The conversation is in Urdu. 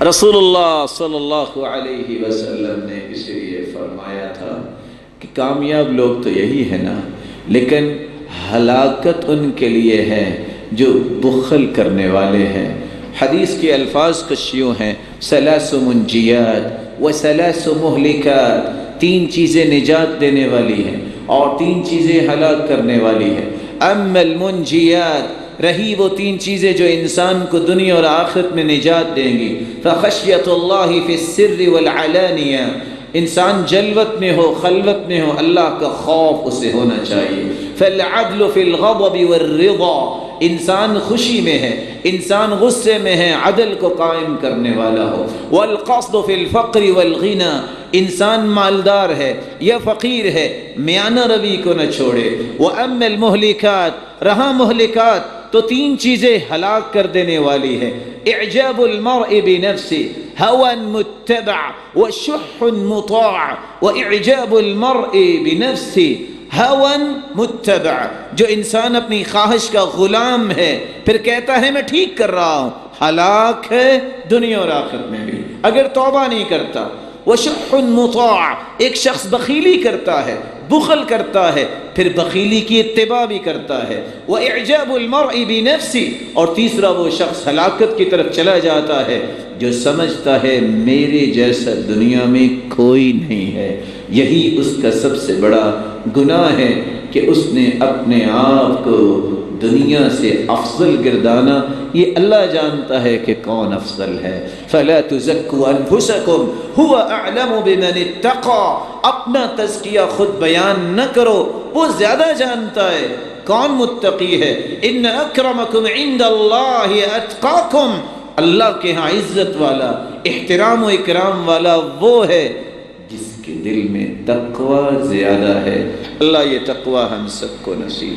رسول اللہ صلی اللہ علیہ وسلم نے اس لیے فرمایا تھا کہ کامیاب لوگ تو یہی ہے نا، لیکن ہلاکت ان کے لیے ہے جو بخل کرنے والے ہیں۔ حدیث کے الفاظ کچھ یوں ہیں: ثلاث منجیات و ثلاث مہلکات، تین چیزیں نجات دینے والی ہیں اور تین چیزیں ہلاک کرنے والی ہیں۔ اما المنجیات، رہی وہ تین چیزیں جو انسان کو دنیا اور آخرت میں نجات دیں گی، فخشیت اللہ فی السر والعلانیہ، انسان جلوت میں ہو خلوت میں ہو اللہ کا خوف اسے ہونا چاہیے۔ فالعدل فی الغضب والرضا، انسان خوشی میں ہے، انسان غصے میں ہے، عدل کو قائم کرنے والا ہو۔ والقصد فی الفقر والغنى، انسان مالدار ہے یا فقیر ہے، میانہ روی کو نہ چھوڑے۔ واما المہلکات، رہا مہلکات تو تین چیزیں ہلاک کر دینے والی ہے: اعجاب المرء بنفسه، هوى متبع وشح مطاع، واعجاب المرء بنفسه هوى متبع، جو انسان اپنی خواہش کا غلام ہے پھر کہتا ہے میں ٹھیک کر رہا ہوں، ہلاک ہے دنیا اور آخرت میں بھی اگر توبہ نہیں کرتا۔ وشح مطاع، ایک شخص بخیلی کرتا ہے، بخل کرتا ہے، پھر بخیلی کی اتباع بھی کرتا ہے۔ وَإِعْجَابُ الْمَرْءِ بِنَفْسِ، اور تیسرا وہ شخص ہلاکت کی طرف چلا جاتا ہے جو سمجھتا ہے میرے جیسا دنیا میں کوئی نہیں ہے۔ یہی اس کا سب سے بڑا گناہ ہے کہ اس نے اپنے آپ کو دنیا سے افضل گردانا۔ یہ اللہ جانتا ہے کہ کون افضل ہے۔ فَلَا تُزَكُّوا أَنفُسَكُمْ هُوَ أَعْلَمُ بِمَنِ اتَّقَى، اپنا تزکیہ خود بیان نہ کرو، وہ زیادہ جانتا ہے کون متقی ہے۔ إِنَّ أَكْرَمَكُمْ عِنْدَ اللَّهِ أَتْقَاكُمْ، اللہ کے ہاں عزت والا، احترام و اکرام والا وہ ہے جس کے دل میں تقوی زیادہ ہے۔ اللہ یہ تقوی ہم سب کو نصیب